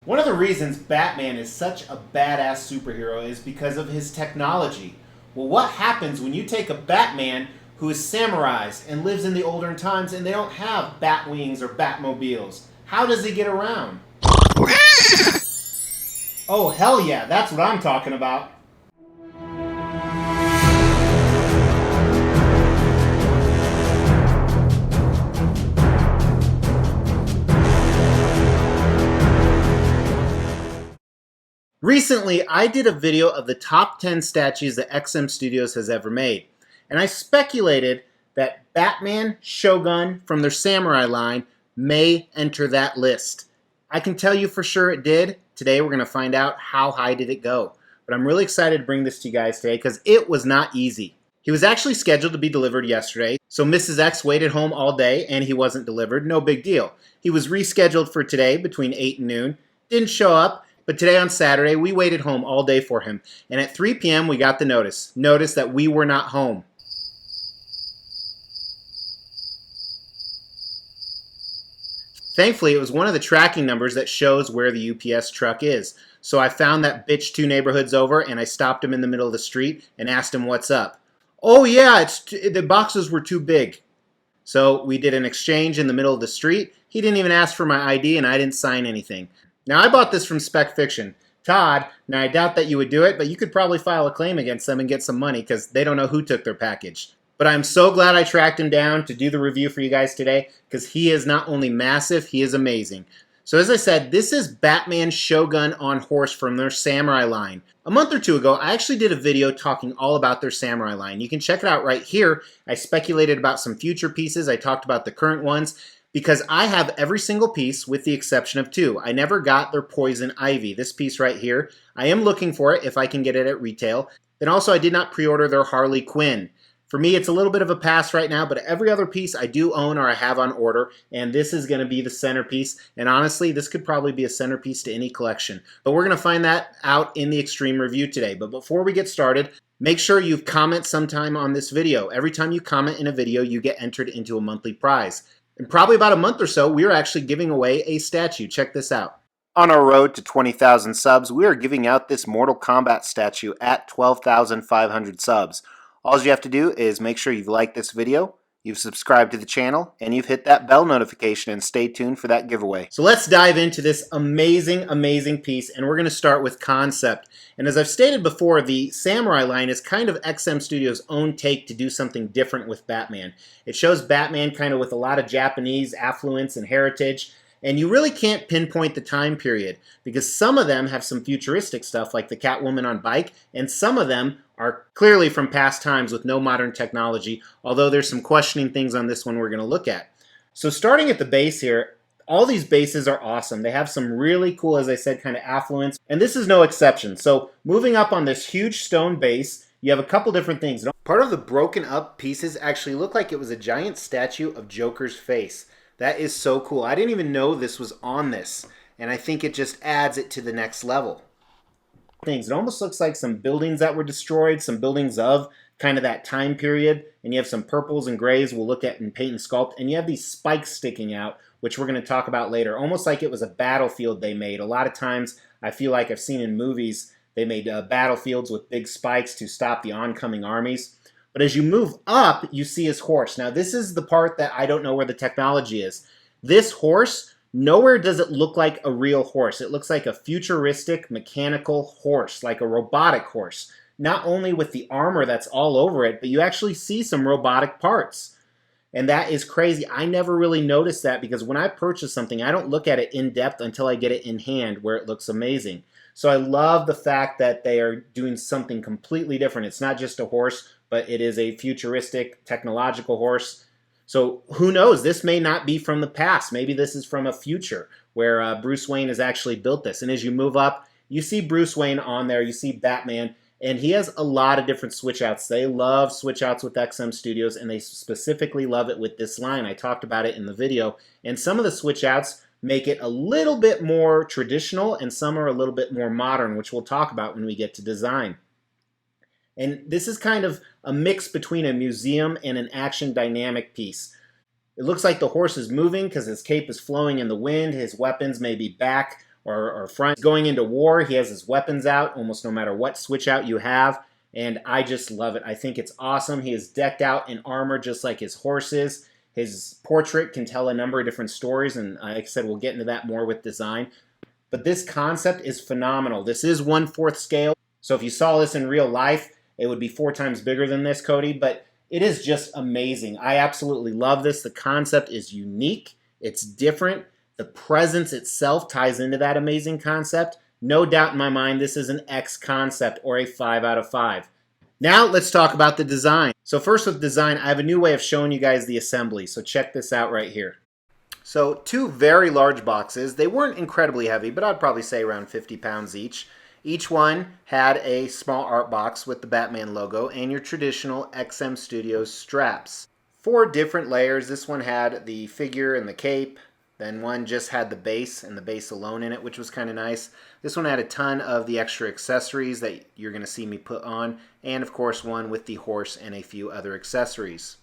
One of the reasons Batman is such a badass superhero is because of his technology. Well, what happens when you take a Batman who is samurais and lives in the olden times and they don't have bat wings or Batmobiles? How does he get around? Oh, hell yeah, that's what I'm talking about. Recently, I did a video of the top 10 statues that XM Studios has ever made, and I speculated that Batman, Shogun from their samurai line may enter that list. I can tell you for sure it did. Today we're going to find out how high did it go. But I'm really excited to bring this to you guys today because it was not easy. He was actually scheduled to be delivered yesterday, so Mrs. X waited home all day and he wasn't delivered. No big deal. He was rescheduled for today between 8 and noon. Didn't show up. But today on Saturday, we waited home all day for him. And at 3 p.m., we got the notice. Notice that we were not home. Thankfully, it was one of the tracking numbers that shows where the UPS truck is. So I found that bitch 2 neighborhoods over, and I stopped him in the middle of the street and asked him what's up. Oh yeah, the boxes were too big. So we did an exchange in the middle of the street. He didn't even ask for my ID, and I didn't sign anything. Now, I bought this from Spec Fiction. Todd, now I doubt that you would do it, but you could probably file a claim against them and get some money because they don't know who took their package. But I'm so glad I tracked him down to do the review for you guys today because he is not only massive, he is amazing. So as I said, this is Batman Shogun on horse from their samurai line. A month or two ago, I actually did a video talking all about their samurai line. You can check it out right here. I speculated about some future pieces. I talked about the current ones. Because I have every single piece with the exception of 2. I never got their Poison Ivy. This piece right here, I am looking for it if I can get it at retail. Then also I did not pre-order their Harley Quinn. For me, it's a little bit of a pass right now, but every other piece I do own or I have on order, and this is going to be the centerpiece. And honestly, this could probably be a centerpiece to any collection. But we're going to find that out in the Extreme Review today. But before we get started, make sure you comment sometime on this video. Every time you comment in a video, you get entered into a monthly prize. In probably about a month or so, we are actually giving away a statue. Check this out. On our road to 20,000 subs, we are giving out this Mortal Kombat statue at 12,500 subs. All you have to do is make sure you've liked this video, you've subscribed to the channel, and you've hit that bell notification and stay tuned for that giveaway. So let's dive into this amazing piece, and we're going to start with concept. And as I've stated before, the Samurai line is kind of XM Studios' own take to do something different with Batman. It shows Batman kind of with a lot of Japanese affluence and heritage, and you really can't pinpoint the time period because some of them have some futuristic stuff like the Catwoman on bike, and some of them are clearly from past times with no modern technology, although there's some questioning things on this one we're going to look at. So starting at the base here, all these bases are awesome. They have some really cool, as I said, kind of affluence, and this is no exception. So moving up on this huge stone base, you have a couple different things. Part of the broken up pieces actually look like it was a giant statue of Joker's face. That is so cool. I didn't even know this was on this, and I think it just adds it to the next level. It almost looks like some buildings that were destroyed, some buildings of kind of that time period, and you have some purples and grays we'll look at in paint and sculpt, and you have these spikes sticking out, which we're going to talk about later, almost like it was a battlefield they made. A lot of times I feel like I've seen in movies they made battlefields with big spikes to stop the oncoming armies. But as you move up, you see his horse. Now this is the part that I don't know where the technology is. This horse, nowhere does it look like a real horse. It looks like a futuristic mechanical horse, like a robotic horse. Not only with the armor that's all over it, but you actually see some robotic parts. And that is crazy. I never really noticed that because when I purchase something, I don't look at it in depth until I get it in hand where it looks amazing. So I love the fact that they are doing something completely different. It's not just a horse, but it is a futuristic technological horse. So who knows? This may not be from the past. Maybe this is from a future where Bruce Wayne has actually built this. And as you move up, you see Bruce Wayne on there. You see Batman. And he has a lot of different switch outs. They love switch outs with XM Studios, and they specifically love it with this line. I talked about it in the video. And some of the switch outs make it a little bit more traditional, and some are a little bit more modern, which we'll talk about when we get to design. And this is kind of a mix between a museum and an action dynamic piece. It looks like the horse is moving because his cape is flowing in the wind. His weapons may be back or front. Going into war, he has his weapons out almost no matter what switch out you have, and I just love it. I think it's awesome. He is decked out in armor just like his horse is. His portrait can tell a number of different stories, and like I said, we'll get into that more with design. But this concept is phenomenal. This is 1/4 scale, so if you saw this in real life, it would be 4 times bigger than this, Cody, but it is just amazing. I absolutely love this. The concept is unique. It's different. The presence itself ties into that amazing concept. No doubt in my mind, this is an X concept or a 5 out of 5. Now let's talk about the design. So first with design, I have a new way of showing you guys the assembly. So check this out right here. So 2 very large boxes. They weren't incredibly heavy, but I'd probably say around 50 pounds each. Each one had a small art box with the Batman logo and your traditional XM Studios straps. 4 different layers. This one had the figure and the cape. Then one just had the base and the base alone in it, which was kind of nice. This one had a ton of the extra accessories that you're going to see me put on. And of course one with the horse and a few other accessories.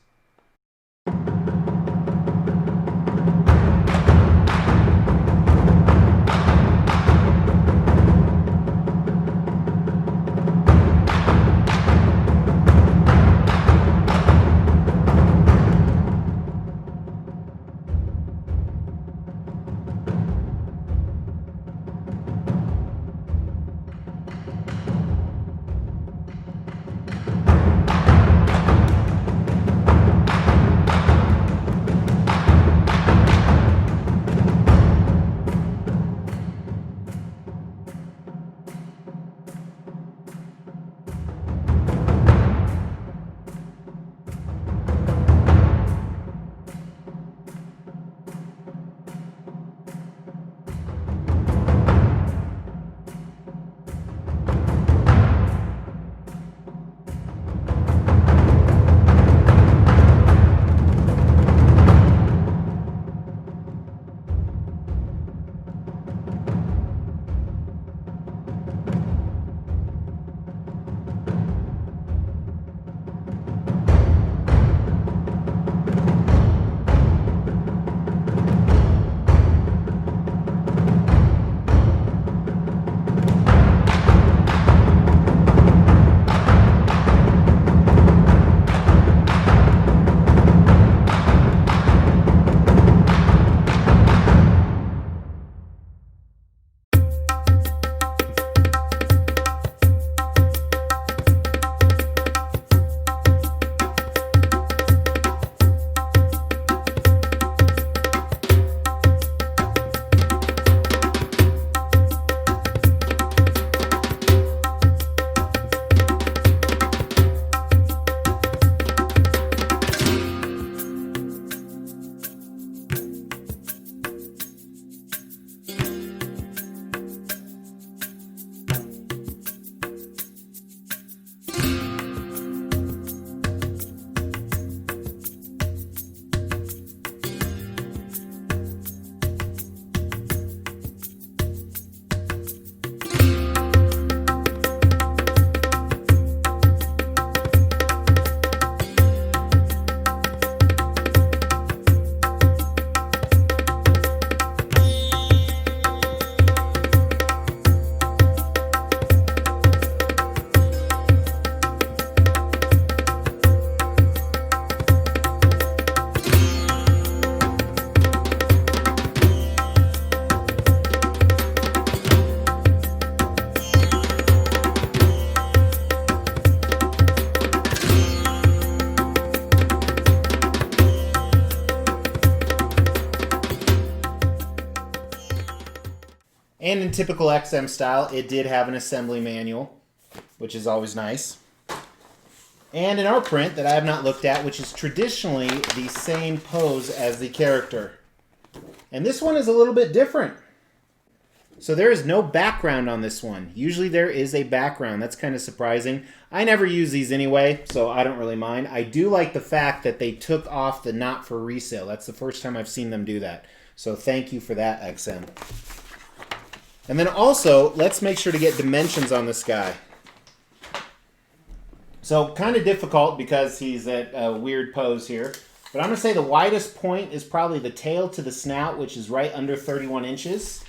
And in typical XM style, it did have an assembly manual, which is always nice. And an art print that I have not looked at, which is traditionally the same pose as the character. And this one is a little bit different. So there is no background on this one. Usually there is a background. That's kind of surprising. I never use these anyway, so I don't really mind. I do like the fact that they took off the not for resale. That's the first time I've seen them do that. So thank you for that, XM. And then also, let's make sure to get dimensions on this guy. So kind of difficult because he's at a weird pose here. But I'm going to say the widest point is probably the tail to the snout, which is right under 31 inches.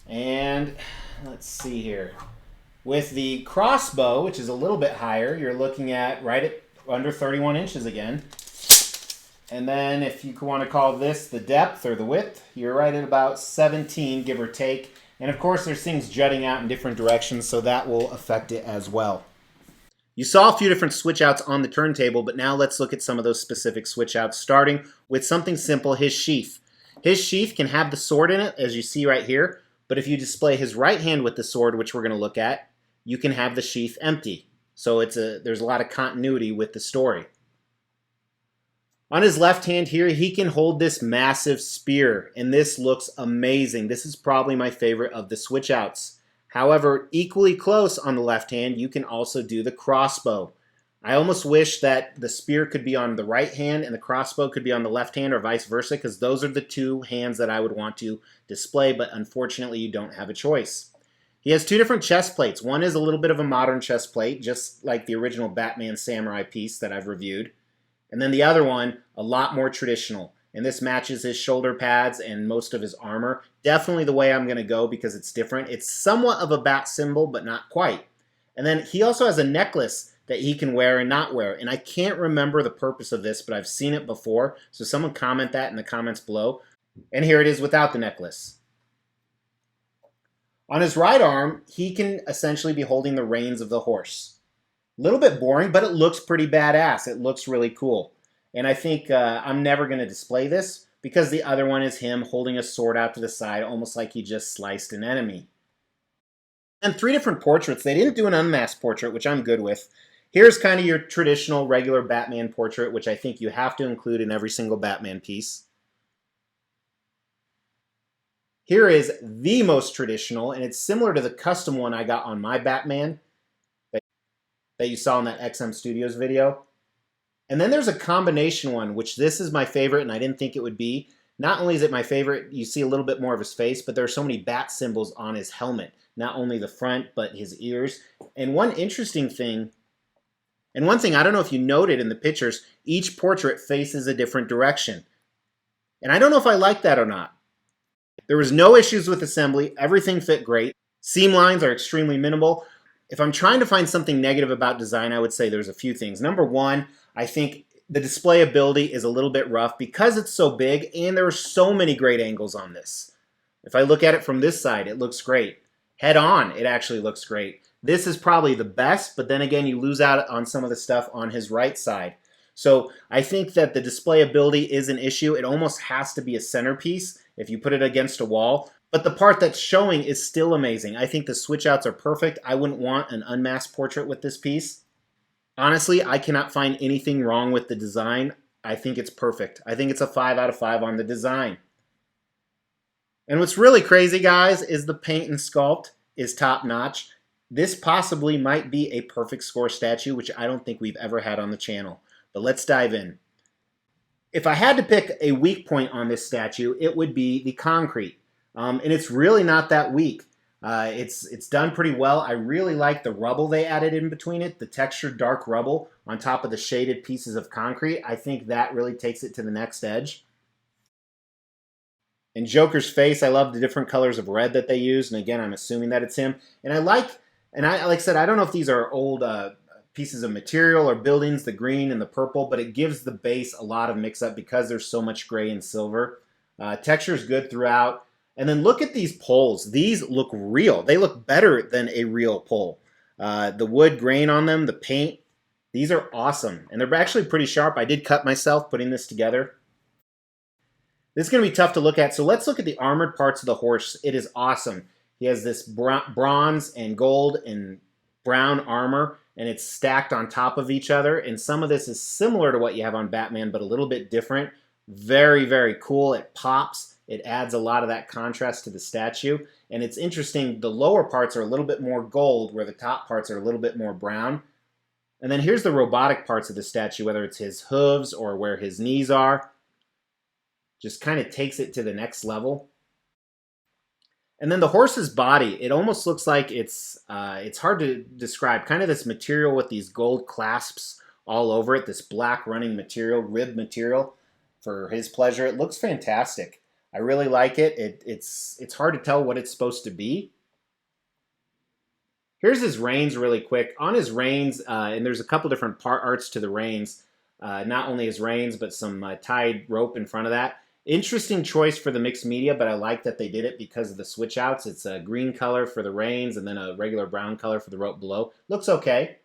And let's see here. With the crossbow, which is a little bit higher, you're looking at right at under 31 inches again. And then if you want to call this the depth or the width, you're right at about 17, give or take. And of course, there's things jutting out in different directions, so that will affect it as well. You saw a few different switch outs on the turntable, but now let's look at some of those specific switch outs, starting with something simple, his sheath. His sheath can have the sword in it, as you see right here, but if you display his right hand with the sword, which we're going to look at, you can have the sheath empty. So there's a lot of continuity with the story. On his left hand here, he can hold this massive spear, and this looks amazing. This is probably my favorite of the switch outs. However, equally close on the left hand, you can also do the crossbow. I almost wish that the spear could be on the right hand and the crossbow could be on the left hand, or vice versa, because those are the two hands that I would want to display, but unfortunately you don't have a choice. He has two different chest plates. One is a little bit of a modern chest plate, just like the original Batman Samurai piece that I've reviewed. And then the other one, a lot more traditional. And this matches his shoulder pads and most of his armor. Definitely the way I'm going to go because it's different. It's somewhat of a bat symbol, but not quite. And then he also has a necklace that he can wear and not wear. And I can't remember the purpose of this, but I've seen it before. So someone comment that in the comments below. And here it is without the necklace. On his right arm, he can essentially be holding the reins of the horse. A little bit boring, but it looks pretty badass. It looks really cool. And I think I'm never going to display this because the other one is him holding a sword out to the side, almost like he just sliced an enemy. And three different portraits. They didn't do an unmasked portrait, which I'm good with. Here's kind of your traditional regular Batman portrait, which I think you have to include in every single Batman piece. Here is the most traditional, and it's similar to the custom one I got on my Batman that you saw in that XM Studios video. And then there's a combination one, which this is my favorite, and I didn't think it would be. Not only is it my favorite, you see a little bit more of his face, but there are so many bat symbols on his helmet. Not only the front, but his ears. And one interesting thing, and one thing I don't know if you noted in the pictures, each portrait faces a different direction. And I don't know if I like that or not. There was no issues with assembly. Everything fit great. Seam lines are extremely minimal. If I'm trying to find something negative about design, I would say there's a few things. Number one, I think the display ability is a little bit rough because it's so big and there are so many great angles on this. If I look at it from this side, it looks great. Head on, it actually looks great. This is probably the best, but then again, you lose out on some of the stuff on his right side. So I think that the display ability is an issue. It almost has to be a centerpiece if you put it against a wall. But the part that's showing is still amazing. I think the switch outs are perfect. I wouldn't want an unmasked portrait with this piece. Honestly, I cannot find anything wrong with the design. I think it's perfect. I think it's a 5 out of 5 on the design. And what's really crazy, guys, is the paint and sculpt is top notch. This possibly might be a perfect score statue, which I don't think we've ever had on the channel. But let's dive in. If I had to pick a weak point on this statue, it would be the concrete. And it's really not that weak. It's done pretty well. I really like the rubble they added in between it, the textured dark rubble on top of the shaded pieces of concrete. I think that really takes it to the next edge. In Joker's face, I love the different colors of red that they used. And again, I'm assuming that it's him. And I like I said, I don't know if these are old pieces of material or buildings, the green and the purple, but it gives the base a lot of mix up because there's so much gray and silver. Texture is good throughout. And then look at these poles. These look real. They look better than a real pole. The wood grain on them, the paint, these are awesome. And they're actually pretty sharp. I did cut myself putting this together. This is going to be tough to look at. So let's look at the armored parts of the horse. It is awesome. He has this bronze and gold and brown armor, and it's stacked on top of each other. And some of this is similar to what you have on Batman, but a little bit different. Very, very cool. It pops. It adds a lot of that contrast to the statue. And it's interesting, the lower parts are a little bit more gold, where the top parts are a little bit more brown. And then here's the robotic parts of the statue, whether it's his hooves or where his knees are. Just kind of takes it to the next level. And then the horse's body, it almost looks like it's hard to describe. Kind of this material with these gold clasps all over it, this black running material, rib material for his pleasure. It looks fantastic. I really like it. It's hard to tell what it's supposed to be. Here's his reins really quick. On his reins, and there's a couple different part arts to the reins. Not only his reins, but some tied rope in front of that. Interesting choice for the mixed media, but I like that they did it because of the switch outs. It's a green color for the reins and then a regular brown color for the rope below. Looks okay.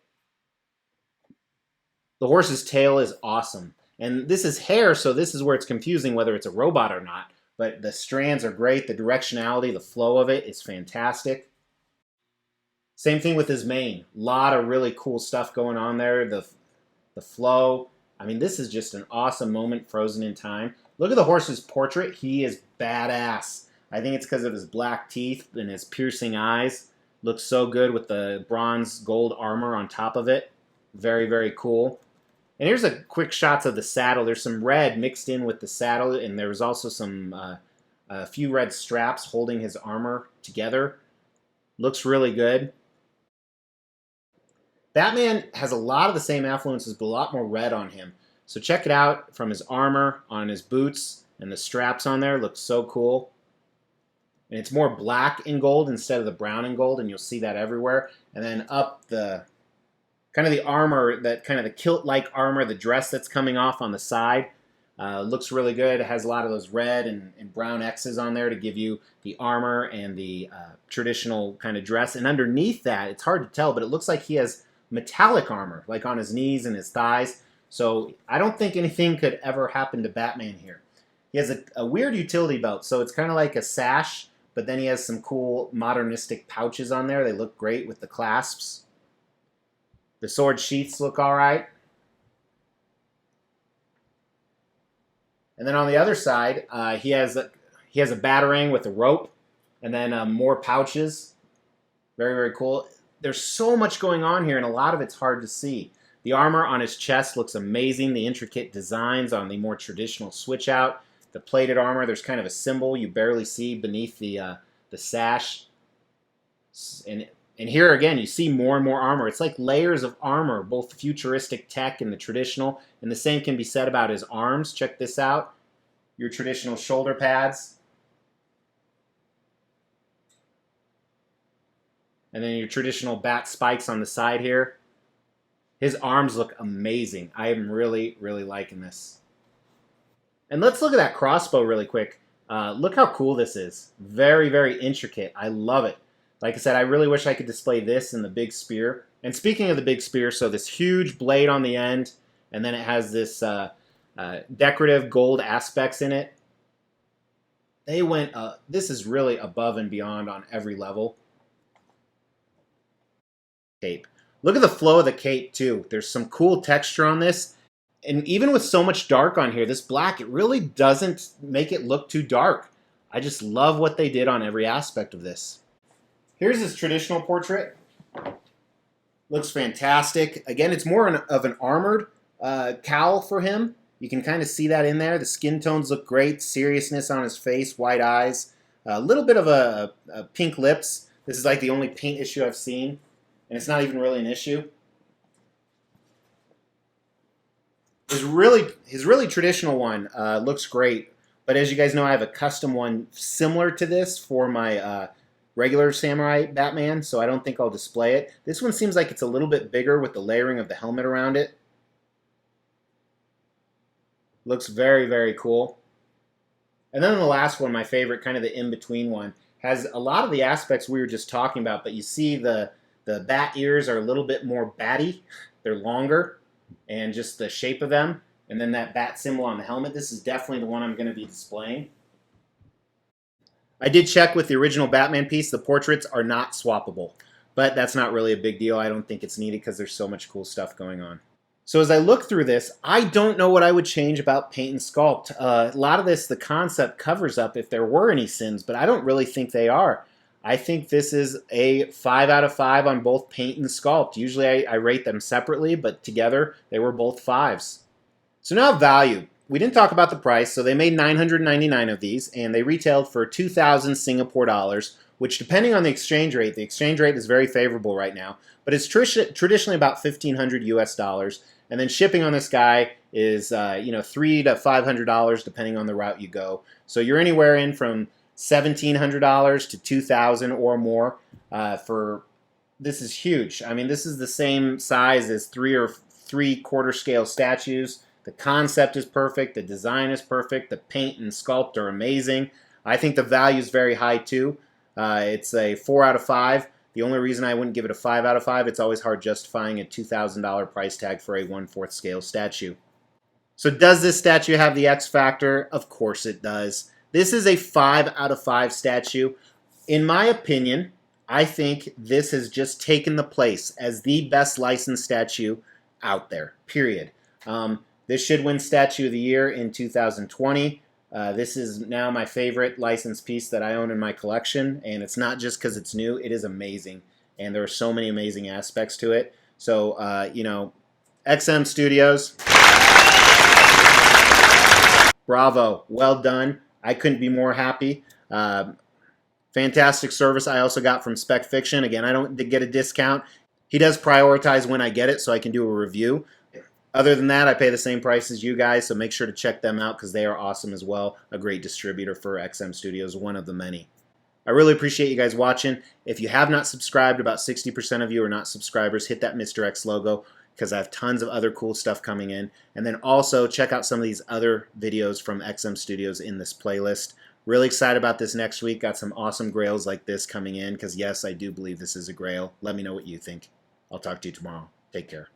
The horse's tail is awesome. And this is hair, so this is where it's confusing whether it's a robot or not. But the strands are great. The directionality, the flow of it is fantastic. Same thing with his mane. A lot of really cool stuff going on there. The flow. I mean, this is just an awesome moment frozen in time. Look at the horse's portrait. He is badass. I think it's because of his black teeth and his piercing eyes. Looks so good with the bronze gold armor on top of it. Very, very cool. And here's a quick shots of the saddle. There's some red mixed in with the saddle, and there's also some a few red straps holding his armor together. Looks really good. Batman has a lot of the same affluences, but a lot more red on him. So check it out from his armor, on his boots, and the straps on there. Looks so cool. And it's more black in gold instead of the brown and gold, and you'll see that everywhere. And then up the kind of the armor, that kind of the kilt-like armor, the dress that's coming off on the side, looks really good. It has a lot of those red and brown X's on there to give you the armor and the traditional kind of dress. And underneath that, it's hard to tell, but it looks like he has metallic armor, like on his knees and his thighs. So I don't think anything could ever happen to Batman here. He has a weird utility belt, so it's kind of like a sash, but then he has some cool modernistic pouches on there. They look great with the clasps. The sword sheaths look all right. And then on the other side, he has a batarang with a rope, and then more pouches. Very, very cool. There's so much going on here, and a lot of it's hard to see. The armor on his chest looks amazing. The intricate designs on the more traditional switch out. The plated armor, there's kind of a symbol you barely see beneath the sash. And here again, you see more and more armor. It's like layers of armor, both the futuristic tech and the traditional. And the same can be said about his arms. Check this out. Your traditional shoulder pads. And then your traditional bat spikes on the side here. His arms look amazing. I am really, really liking this. And let's look at that crossbow really quick. Look how cool this is. Very, very intricate. I love it. Like I said, I really wish I could display this in the big spear. And speaking of the big spear, so this huge blade on the end, and then it has this decorative gold aspects in it. They went, this is really above and beyond on every level. Cape. Look at the flow of the cape too. There's some cool texture on this. And even with so much dark on here, this black, it really doesn't make it look too dark. I just love what they did on every aspect of this. Here's his traditional portrait. Looks fantastic. Again, it's more of an armored cowl for him. You can kind of see that in there. The skin tones look great. Seriousness on his face, white eyes. A little bit of a pink lips. This is like the only paint issue I've seen. And it's not even really an issue. His really traditional one looks great. But as you guys know, I have a custom one similar to this for my regular Samurai Batman, so I don't think I'll display it. This one seems like it's a little bit bigger with the layering of the helmet around it. Looks very, very cool. And then the last one, my favorite, kind of the in-between one, has a lot of the aspects we were just talking about, but you see the bat ears are a little bit more batty. They're longer, and just the shape of them. And then that bat symbol on the helmet. This is definitely the one I'm going to be displaying. I did check with the original Batman piece. The portraits are not swappable. But that's not really a big deal. I don't think it's needed because there's so much cool stuff going on. So as I look through this, I don't know what I would change about paint and sculpt. A lot of this, the concept covers up if there were any sins, but I don't really think they are. I think this is a 5 out of 5 on both paint and sculpt. Usually I rate them separately, but together they were both 5s. So now value. We didn't talk about the price, so they made 999 of these, and they retailed for 2,000 Singapore dollars, which depending on the exchange rate is very favorable right now, but it's traditionally about 1,500 US dollars. And then shipping on this guy is $300 to $500 depending on the route you go. So you're anywhere in from $1,700 to $2,000 or more for. This is huge. I mean, this is the same size as 3 or 3/4 scale statues. The concept is perfect. The design is perfect. The paint and sculpt are amazing. I think the value is very high too. It's a 4 out of 5. The only reason I wouldn't give it a 5 out of 5, it's always hard justifying a $2,000 price tag for a 1/4 scale statue. So does this statue have the X factor? Of course it does. This is a 5 out of 5 statue. In my opinion, I think this has just taken the place as the best licensed statue out there, period. This should win Statue of the Year in 2020. This is now my favorite licensed piece that I own in my collection, and it's not just because it's new. It is amazing, and there are so many amazing aspects to it. So, XM Studios, bravo, well done. I couldn't be more happy. Fantastic service I also got from Spec Fiction. Again, I don't get a discount. He does prioritize when I get it so I can do a review. Other than that, I pay the same price as you guys, so make sure to check them out because they are awesome as well. A great distributor for XM Studios, one of the many. I really appreciate you guys watching. If you have not subscribed, about 60% of you are not subscribers, hit that Mr. X logo because I have tons of other cool stuff coming in. And then also check out some of these other videos from XM Studios in this playlist. Really excited about this next week. Got some awesome grails like this coming in because, yes, I do believe this is a grail. Let me know what you think. I'll talk to you tomorrow. Take care.